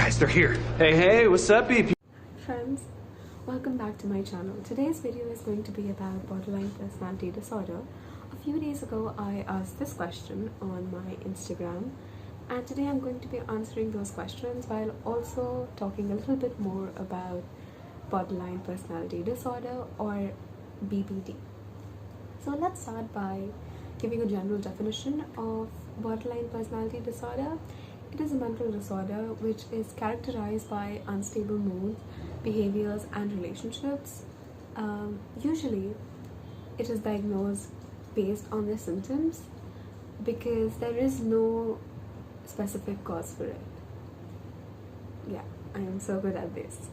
Guys, they're here. Hey, what's up, BP? Friends, welcome back to my channel. Today's video is going to be about borderline personality disorder. A few days ago, I asked this question on my Instagram, and today I'm going to be answering those questions while also talking a little bit more about borderline personality disorder or BPD. So let's start by giving a general definition of borderline personality disorder. It is a mental disorder which is characterized by unstable moods, behaviors, and relationships. Usually, it is diagnosed based on the symptoms because there is no specific cause for it. Yeah, I am so good at this.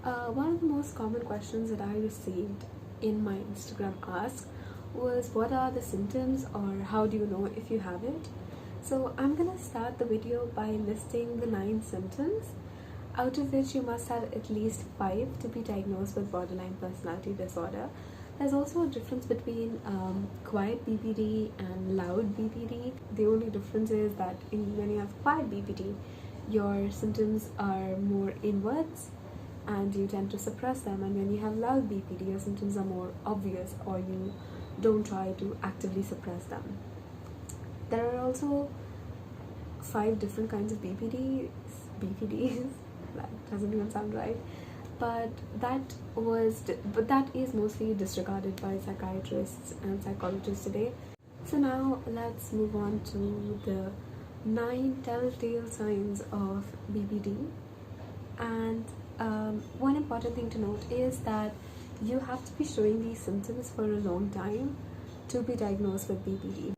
One of the most common questions that I received in my Instagram ask was, what are the symptoms, or how do you know if you have it? So I'm gonna start the video by listing the 9 symptoms, out of which you must have at least 5 to be diagnosed with borderline personality disorder. There's also a difference between quiet BPD and loud BPD. The only difference is that when you have quiet BPD, your symptoms are more inwards and you tend to suppress them, and when you have loud BPD, your symptoms are more obvious or you don't try to actively suppress them. There are also 5 different kinds of BPDs, that doesn't even sound right, but that is mostly disregarded by psychiatrists and psychologists today. So now let's move on to the 9 telltale signs of BPD. And one important thing to note is that you have to be showing these symptoms for a long time to be diagnosed with BPD.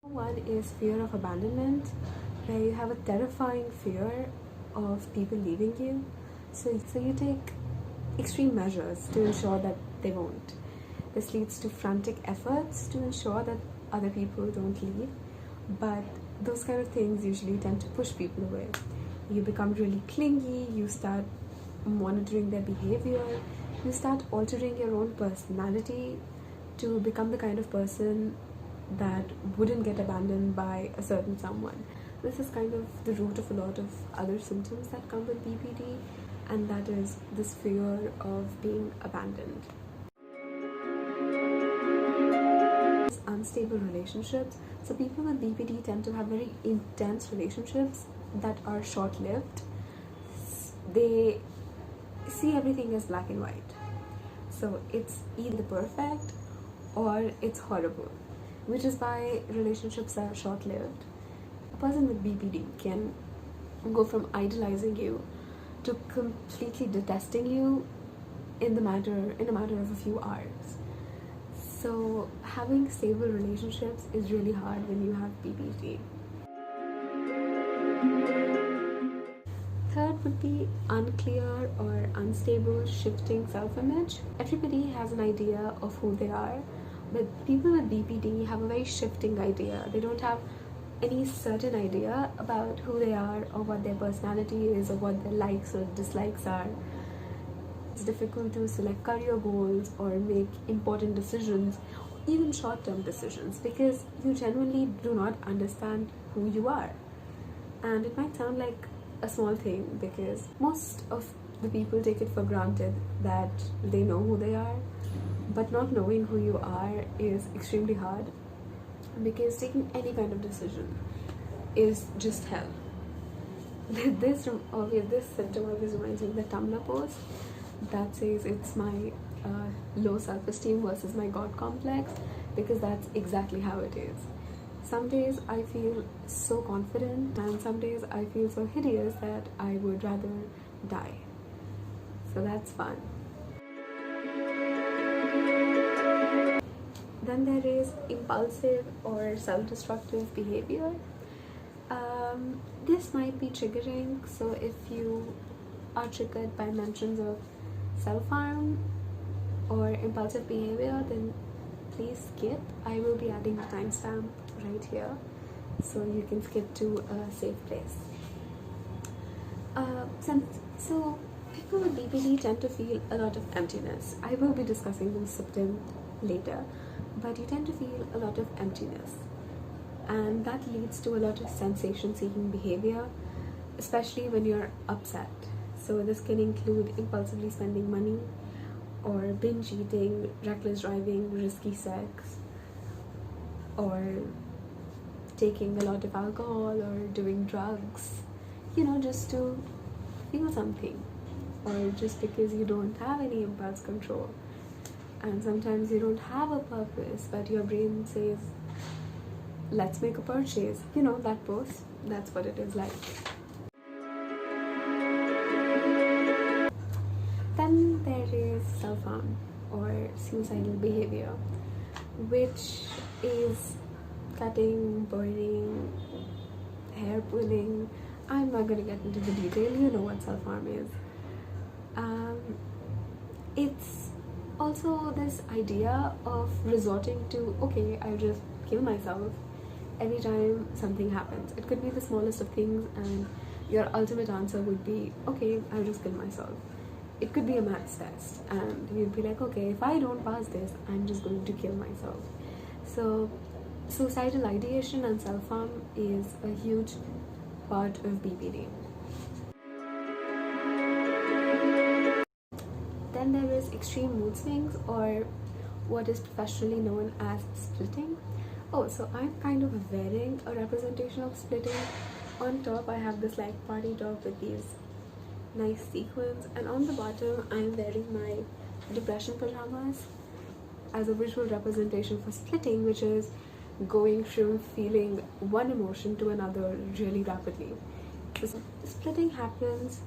One is fear of abandonment, where you have a terrifying fear of people leaving you. So you take extreme measures to ensure that they won't. This leads to frantic efforts to ensure that other people don't leave, but those kind of things usually tend to push people away. You become really clingy, you start monitoring their behavior, you start altering your own personality to become the kind of person that wouldn't get abandoned by a certain someone. This is kind of the root of a lot of other symptoms that come with BPD, and that is this fear of being abandoned. Unstable relationships. So people with BPD tend to have very intense relationships that are short-lived. They see everything as black and white. So it's either perfect or it's horrible, which is why relationships are short-lived. A person with BPD can go from idolizing you to completely detesting you in a matter of a few hours. So having stable relationships is really hard when you have BPD. Third would be unclear or unstable shifting self-image. Everybody has an idea of who they are, but people with BPD have a very shifting idea. They don't have any certain idea about who they are or what their personality is or what their likes or dislikes are. It's difficult to select career goals or make important decisions, even short-term decisions, because you genuinely do not understand who you are. And it might sound like a small thing because most of the people take it for granted that they know who they are, but not knowing who you are is extremely hard, because taking any kind of decision is just hell. This symptom always reminds me of the Tumblr post that says it's my low self-esteem versus my God complex, because that's exactly how it is. Some days I feel so confident, and some days I feel so hideous that I would rather die. So that's fun. Then there is impulsive or self-destructive behavior. This might be triggering, so if you are triggered by mentions of self-harm or impulsive behavior, then please skip. I will be adding a timestamp right here, so you can skip to a safe place. So people with BPD tend to feel a lot of emptiness. I will be discussing this symptom later, but you tend to feel a lot of emptiness, and that leads to a lot of sensation seeking behavior, especially when you're upset. So this can include impulsively spending money, or binge eating, reckless driving, risky sex, or taking a lot of alcohol or doing drugs, just to feel something, or just because you don't have any impulse control. And sometimes you don't have a purpose, but your brain says, let's make a purchase. That post, that's what it is like. Then there is self-harm or suicidal behavior, which is cutting, burning, hair pulling. I'm not going to get into the detail. You know what self-harm is. It's also this idea of resorting to, okay, I'll just kill myself every time something happens. It could be the smallest of things, and your ultimate answer would be, okay, I'll just kill myself. It could be a maths test, and you'd be like, okay, if I don't pass this, I'm just going to kill myself. So suicidal ideation and self-harm is a huge part of BPD. Then there is extreme mood swings, or what is professionally known as splitting. Oh, so I'm kind of wearing a representation of splitting. On top I have this like party top with these nice sequins, and on the bottom I'm wearing my depression pajamas as a visual representation for splitting, which is going from feeling one emotion to another really rapidly. So splitting happens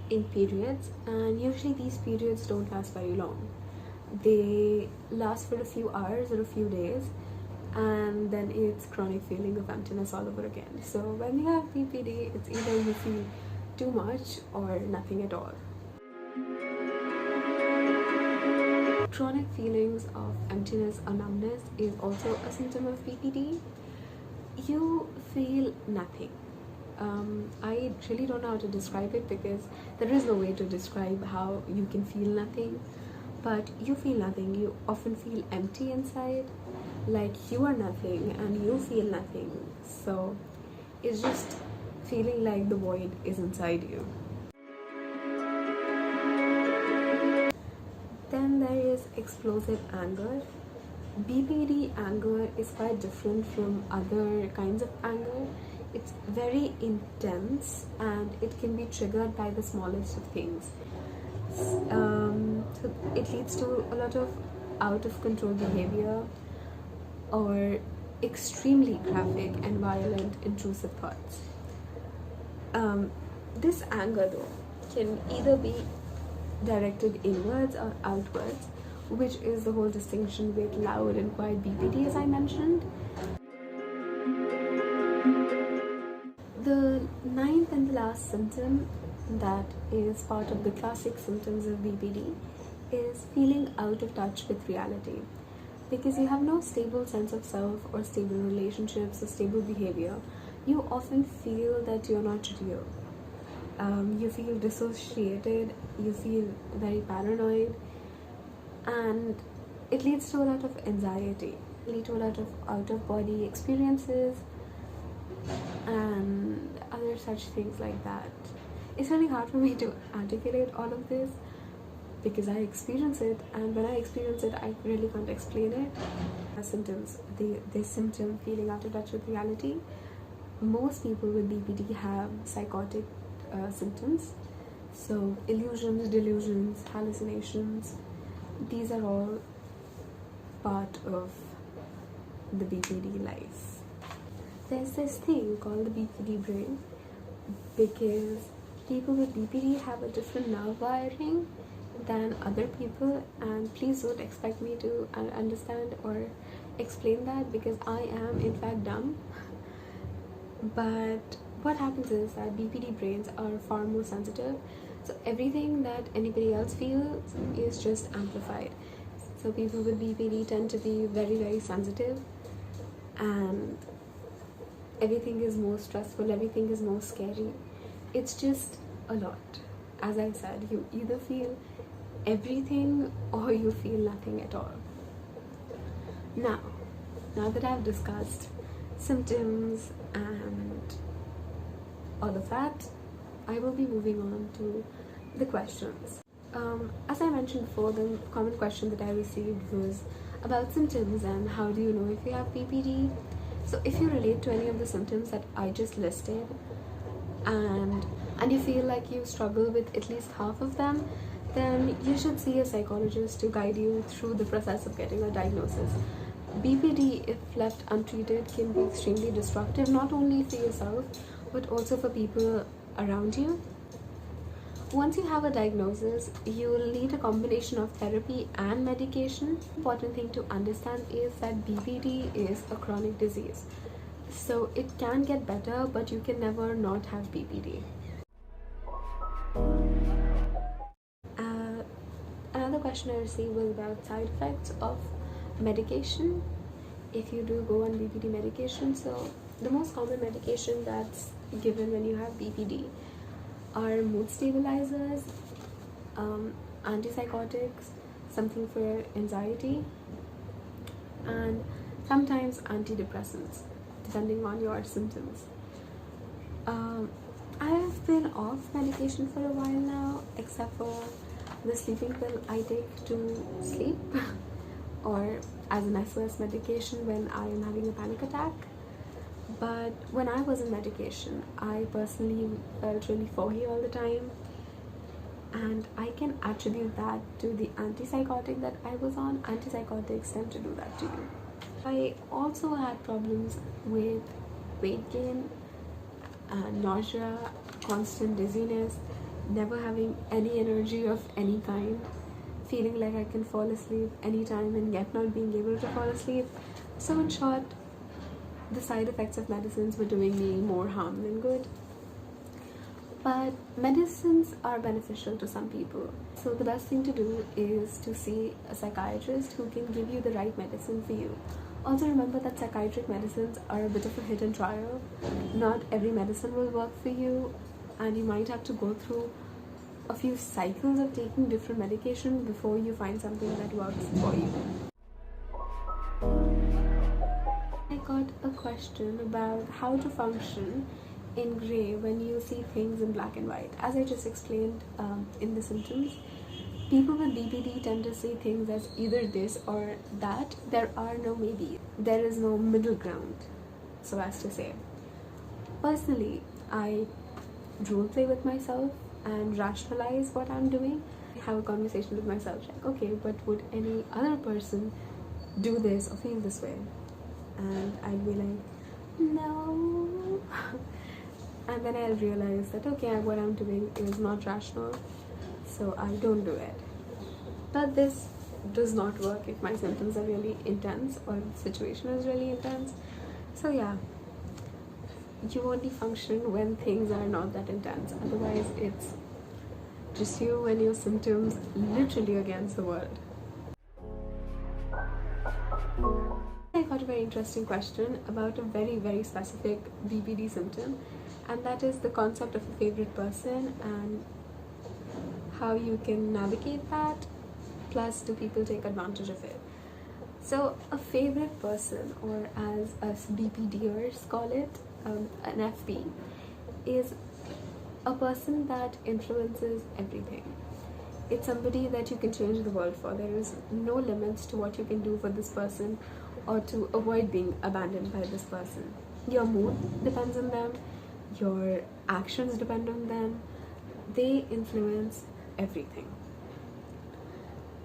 in periods, and usually these periods don't last very long. They last for a few hours or a few days, and then it's chronic feeling of emptiness all over again. So when you have BPD, it's either you feel too much or nothing at all. Chronic feelings of emptiness or numbness is also a symptom of BPD. You feel nothing. I really don't know how to describe it, because there is no way to describe how you can feel nothing, but you feel nothing. You often feel empty inside, like you are nothing and you feel nothing. So it's just feeling like the void is inside you. Then there is explosive anger. BPD anger is quite different from other kinds of anger. It's very intense, and it can be triggered by the smallest of things. So it leads to a lot of out of control behavior, or extremely graphic and violent intrusive thoughts. This anger though can either be directed inwards or outwards, which is the whole distinction with loud and quiet BPD, as I mentioned. The ninth and the last symptom that is part of the classic symptoms of BPD is feeling out of touch with reality. Because you have no stable sense of self or stable relationships or stable behavior, you often feel that you're not real. You feel dissociated, you feel very paranoid, and it leads to a lot of anxiety, lead to a lot of out-of-body experiences and other such things like that. It's really hard for me to articulate all of this because I experience it, and when I experience it, I really can't explain it. Symptoms, this symptom, feeling out of touch with reality, most people with BPD have psychotic symptoms. So illusions, delusions, hallucinations, these are all part of the BPD life. There's this thing called the BPD brain, because people with BPD have a different nerve wiring than other people, and please don't expect me to understand or explain that, because I am in fact dumb. But what happens is that BPD brains are far more sensitive, so everything that anybody else feels is just amplified. So people with BPD tend to be very, very sensitive, and everything is more stressful, everything is more scary. It's just a lot. As I said, you either feel everything or you feel nothing at all. Now, now that I've discussed symptoms and all of that, I will be moving on to the questions. As I mentioned before, the common question that I received was about symptoms and how do you know if you have BPD. So if you relate to any of the symptoms that I just listed, and you feel like you struggle with at least half of them, then you should see a psychologist to guide you through the process of getting a diagnosis. BPD, if left untreated, can be extremely destructive, not only for yourself but also for people around you. Once you have a diagnosis, you'll need a combination of therapy and medication. Important thing to understand is that BPD is a chronic disease. So it can get better, but you can never not have BPD. Another question I received was about side effects of medication if you do go on BPD medication. So the most common medication that's given when you have BPD are mood stabilizers, antipsychotics, something for anxiety, and sometimes antidepressants, depending on your symptoms. I've been off medication for a while now, except for the sleeping pill I take to sleep or as an SOS medication when I am having a panic attack. But when I was on medication, I personally felt really foggy all the time, and I can attribute that to the antipsychotic that I was on. Antipsychotics tend to do that to you. I also had problems with weight gain, nausea, constant dizziness, never having any energy of any kind, feeling like I can fall asleep anytime and yet not being able to fall asleep. So in short, the side effects of medicines were doing me more harm than good. But medicines are beneficial to some people. So the best thing to do is to see a psychiatrist who can give you the right medicine for you. Also remember that psychiatric medicines are a bit of a hit and trial. Not every medicine will work for you, and you might have to go through a few cycles of taking different medication before you find something that works for you. I got a question about how to function in grey when you see things in black and white. As I just explained in the symptoms, people with BPD tend to see things as either this or that. There are no maybe. There is no middle ground, so as to say. Personally, I role play with myself and rationalize what I'm doing. I have a conversation with myself like, okay, but would any other person do this or feel this way? And I'd be like, no. And then I'll realize that, okay, what I'm doing is not rational, so I don't do it. But this does not work if my symptoms are really intense or the situation is really intense. So yeah, you only function when things are not that intense. Otherwise, it's just you and your symptoms literally against the world. I got a very interesting question about a very, very specific BPD symptom, and that is the concept of a favorite person and how you can navigate that, plus do people take advantage of it. So a favorite person, or as us BPDers call it, an FP, is a person that influences everything. It's somebody that you can change the world for. There is no limits to what you can do for this person or to avoid being abandoned by this person. Your mood depends on them, your actions depend on them, they influence everything.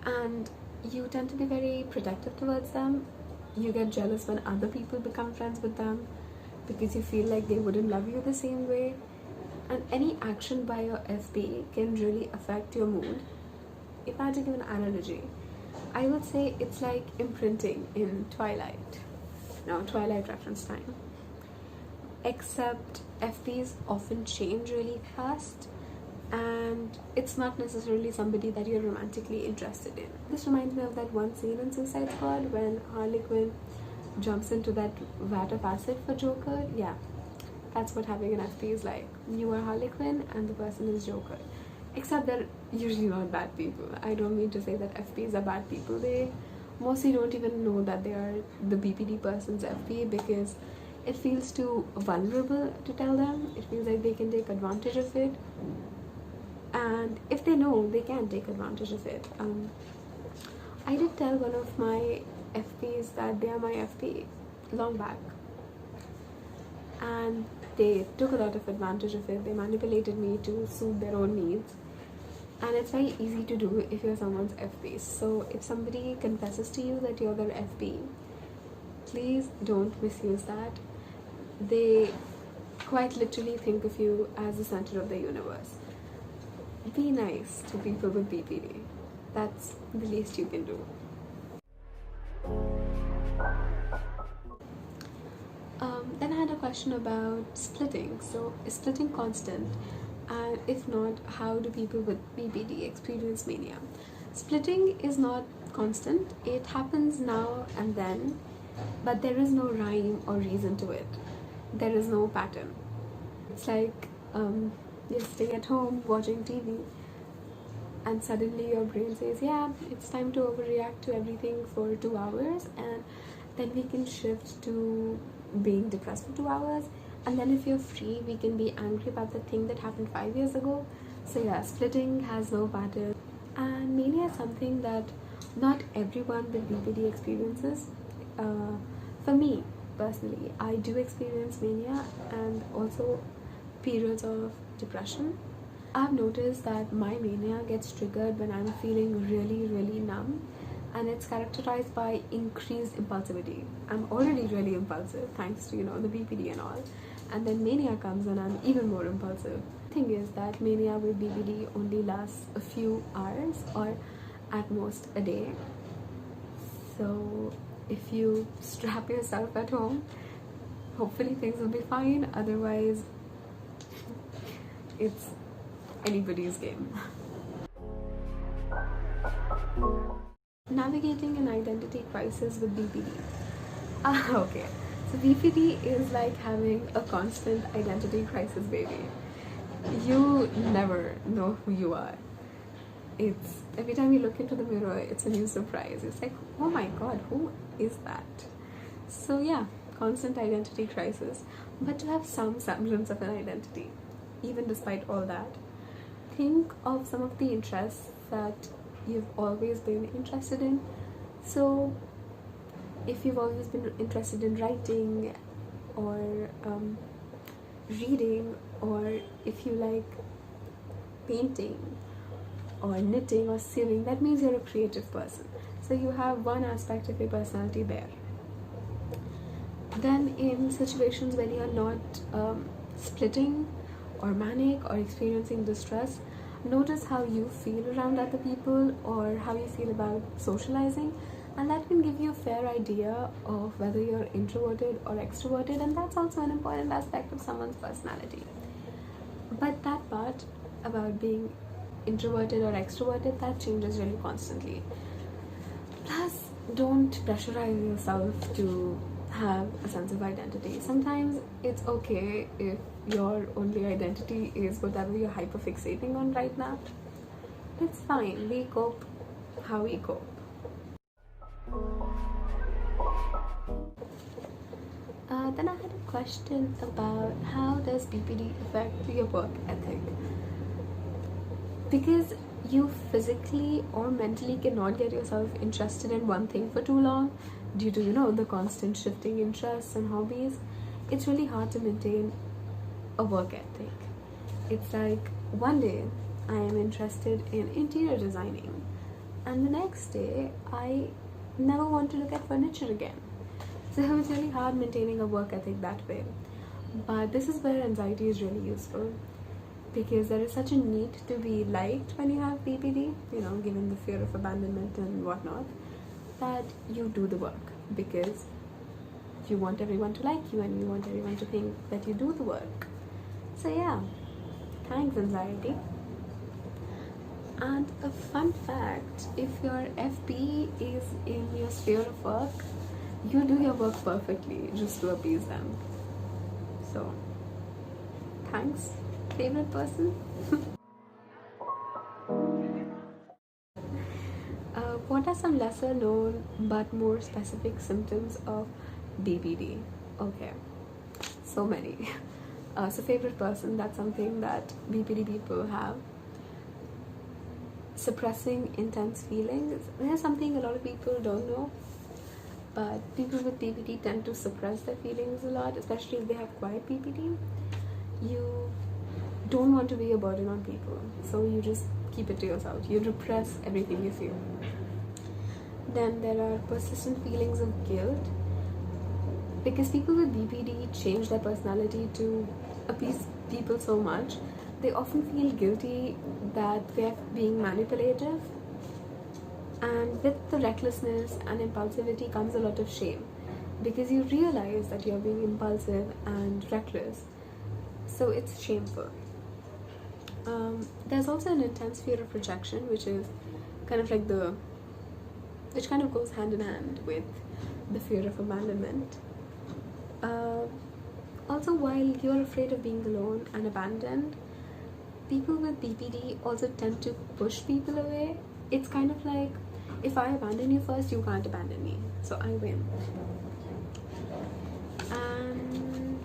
And you tend to be very protective towards them. You get jealous when other people become friends with them because you feel like they wouldn't love you the same way. And any action by your FP can really affect your mood. If I had to give an analogy, I would say it's like imprinting in Twilight. Now, Twilight reference time. Except FPs often change really fast, and it's not necessarily somebody that you're romantically interested in. This reminds me of that one scene in Suicide Squad when Harley Quinn jumps into that vat of acid for Joker. Yeah, that's what having an FP is like. You are Harley Quinn and the person is Joker. Except they're usually not bad people. I don't mean to say that FPs are bad people. They Mostly don't even know that they are the BPD person's FP because it feels too vulnerable to tell them. It feels like they can take advantage of it, and if they know, they can take advantage of it. I did tell one of my FPs that they are my FP long back, and they took a lot of advantage of it. They manipulated me to suit their own needs, and it's very easy to do if you're someone's FP. So if somebody confesses to you that you're their FP, please don't misuse that. They quite literally think of you as the center of the universe. Be nice to people with BPD. That's the least you can do. Then I had a question about splitting. So, is splitting constant? And if not, how do people with BPD experience mania? Splitting is not constant, it happens now and then, but there is no rhyme or reason to it. There is no pattern. It's like you're sitting at home watching TV, and suddenly your brain says, yeah, it's time to overreact to everything for 2 hours, and then we can shift to being depressed for 2 hours, and then if you're free, we can be angry about the thing that happened 5 years ago. So yeah, splitting has no pattern. And mania is something that not everyone with BPD experiences. For me personally, I do experience mania and also periods of depression. I've noticed that my mania gets triggered when I'm feeling really numb, and it's characterized by increased impulsivity. I'm already really impulsive thanks to the BPD and all, and then mania comes and I'm even more impulsive. The thing is that mania with BPD only lasts a few hours or at most a day. So if you strap yourself at home, hopefully things will be fine. Otherwise, it's anybody's game. Navigating an identity crisis with BPD. Okay. So BPD is like having a constant identity crisis, baby. You never know who you are. It's every time you look into the mirror, it's a new surprise. It's like, oh my god, who is that? So yeah, constant identity crisis. But to have some semblance of an identity, even despite all that, think of some of the interests that you've always been interested in. So if you've always been interested in writing or reading, or if you like painting or knitting or sewing, that means you're a creative person. So you have one aspect of your personality there. Then in situations when you're not splitting or manic or experiencing distress, notice how you feel around other people or how you feel about socializing, and that can give you a fair idea of whether you're introverted or extroverted, and that's also an important aspect of someone's personality. But that part about being introverted or extroverted, that changes really constantly. Plus, don't pressurize yourself to have a sense of identity. Sometimes it's okay if your only identity is whatever you're hyperfixating on right now. It's fine. We cope how we cope. Then I had a question about how does BPD affect your work ethic? Because you physically or mentally cannot get yourself interested in one thing for too long due to the constant shifting interests and hobbies. It's really hard to maintain a work ethic. It's like one day I am interested in interior designing, and the next day I never want to look at furniture again. So it's really hard maintaining a work ethic that way. But this is where anxiety is really useful, because there is such a need to be liked when you have BPD, given the fear of abandonment and whatnot, that you do the work because you want everyone to like you and you want everyone to think that you do the work. So yeah, thanks anxiety. And a fun fact, if your FP is in your sphere of work, you do your work perfectly just to appease them. So thanks, favorite person. What are some some lesser known but more specific symptoms of BPD. Okay, so many. So favorite person, that's something that BPD people have. Suppressing intense feelings. There's something a lot of people don't know, but people with BPD tend to suppress their feelings a lot, especially if they have quiet BPD. You don't want to be a burden on people, so you just keep it to yourself. You repress everything you feel. Then there are persistent feelings of guilt, because people with BPD change their personality to appease people so much, they often feel guilty that they're being manipulative. And with the recklessness and impulsivity comes a lot of shame, because you realize that you're being impulsive and reckless, so it's shameful. There's also an intense fear of rejection, which is kind of like which kind of goes hand in hand with the fear of abandonment. Also, while you're afraid of being alone and abandoned, people with BPD also tend to push people away. It's kind of like, if I abandon you first, you can't abandon me, so I win. And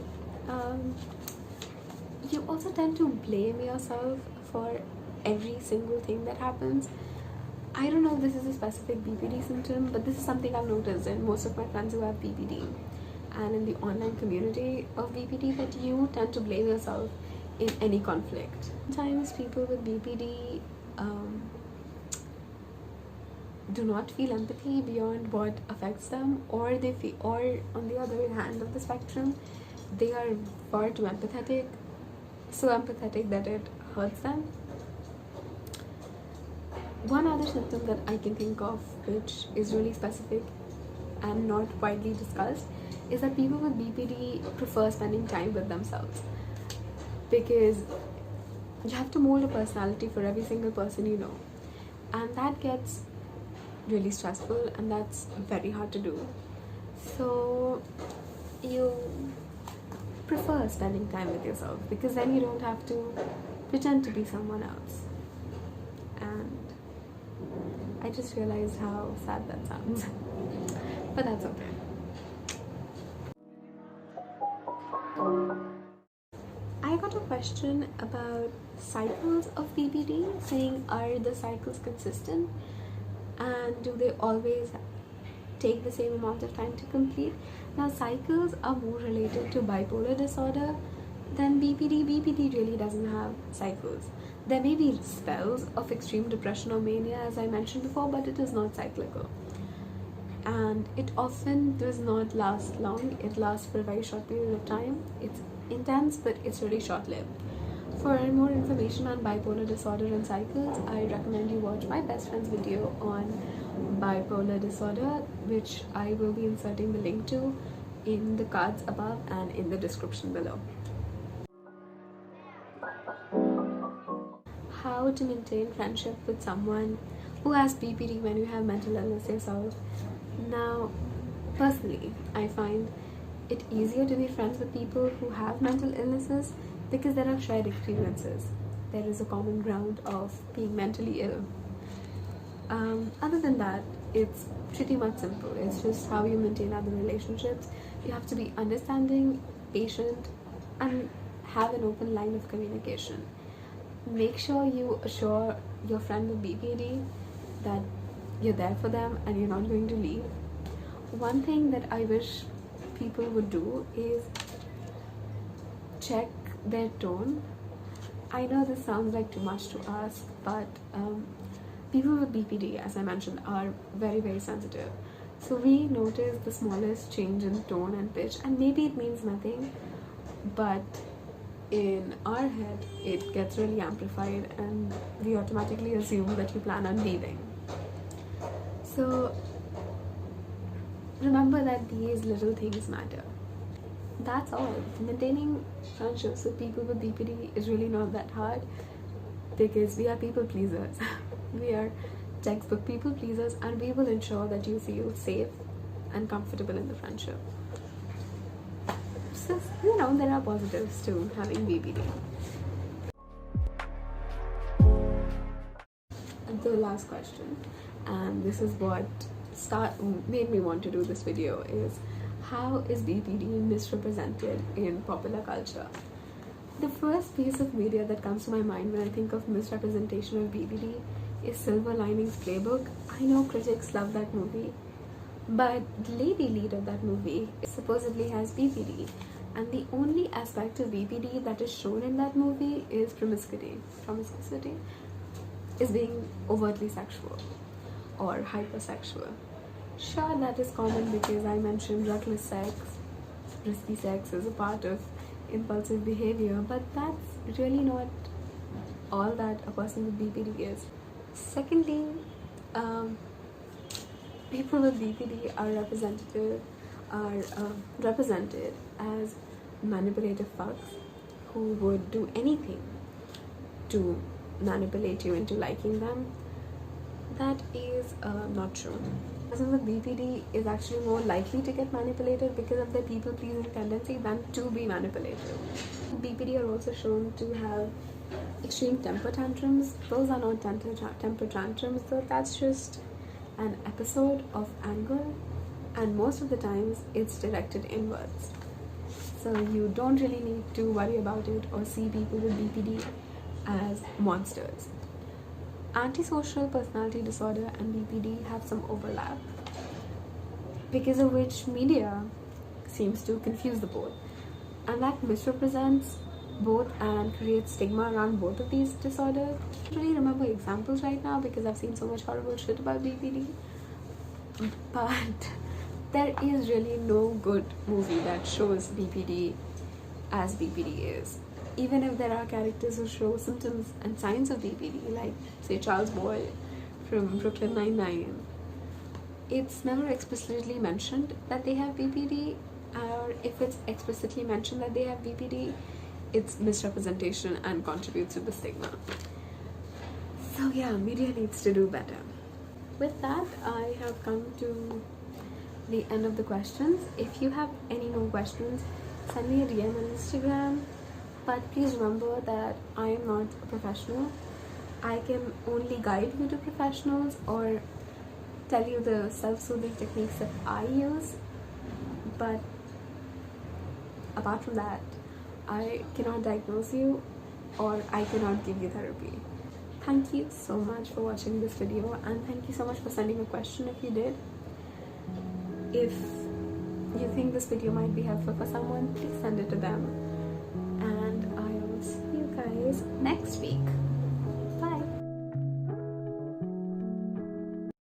you also tend to blame yourself for every single thing that happens. I don't know if this is a specific BPD symptom, but this is something I've noticed in most of my friends who have BPD and in the online community of BPD, that you tend to blame yourself in any conflict. Sometimes people with BPD do not feel empathy beyond what affects them, or on the other hand of the spectrum, they are far too empathetic, so empathetic that it hurts them. One other symptom that I can think of, which is really specific and not widely discussed, is that people with BPD prefer spending time with themselves, because you have to mold a personality for every single person you know, and that gets really stressful and that's very hard to do. So you prefer spending time with yourself, because then you don't have to pretend to be someone else. And I just realized how sad that sounds, but that's okay. I got a question about cycles of BPD, saying, are the cycles consistent and do they always take the same amount of time to complete? Now, cycles are more related to bipolar disorder than BPD. BPD really doesn't have cycles. There may be spells of extreme depression or mania, as I mentioned before, but it is not cyclical. And it often does not last long. It lasts for a very short period of time. It's intense, but it's really short-lived. For more information on bipolar disorder and cycles, I recommend you watch my best friend's video on bipolar disorder, which I will be inserting the link to in the cards above and in the description below. How to maintain friendship with someone who has BPD when you have mental illness yourself. Now, personally, I find it easier to be friends with people who have mental illnesses, because there are shared experiences. There is a common ground of being mentally ill. Other than that, it's pretty much simple. It's just how you maintain other relationships. You have to be understanding, patient, and have an open line of communication. Make sure you assure your friend with BPD that you're there for them and you're not going to leave. One thing that I wish people would do is check their tone. I know this sounds like too much to ask, but people with BPD, as I mentioned, are very, very sensitive. So we notice the smallest change in tone and pitch, and maybe it means nothing, but in our head it gets really amplified and we automatically assume that you plan on leaving. So remember that these little things matter. That's all. Maintaining friendships with people with BPD is really not that hard, because we are people pleasers. We are textbook people pleasers, and we will ensure that you feel safe and comfortable in the friendship. So, there are positives to having BPD. And the last question. and this is what made me want to do this video, is how is BPD misrepresented in popular culture. The first piece of media that comes to my mind when I think of misrepresentation of BPD is Silver Linings Playbook. I know critics love that movie, but the lady lead of that movie supposedly has BPD, and the only aspect of BPD that is shown in that movie is promiscuity is being overtly sexual or hypersexual. Sure, that is common because I mentioned reckless sex, risky sex is a part of impulsive behavior, but that's really not all that a person with BPD is. Secondly, people with BPD are represented as manipulative fucks who would do anything to manipulate you into liking them. That is not true. A person with BPD is actually more likely to get manipulated because of their people-pleasing tendency than to be manipulated. BPD are also shown to have extreme temper tantrums. Those are not temper tantrums, though. That's just an episode of anger, and most of the times it's directed inwards. So you don't really need to worry about it or see people with BPD as monsters. Antisocial personality disorder and BPD have some overlap, because of which media seems to confuse the both, and that misrepresents both and creates stigma around both of these disorders. I don't really remember examples right now because I've seen so much horrible shit about BPD, but there is really no good movie that shows BPD as BPD is. Even if there are characters who show symptoms and signs of BPD, like say Charles Boyle from Brooklyn Nine-Nine, it's never explicitly mentioned that they have BPD, or if it's explicitly mentioned that they have BPD, it's misrepresentation and contributes to the stigma. So yeah, media needs to do better. With that, I have come to the end of the questions. If you have any more questions, send me a DM on Instagram. But please remember that I am not a professional. I can only guide you to professionals or tell you the self-soothing techniques that I use. But apart from that, I cannot diagnose you or I cannot give you therapy. Thank you so much for watching this video, and thank you so much for sending a question if you did. If you think this video might be helpful for someone, please send it to them. And I will see you guys next week.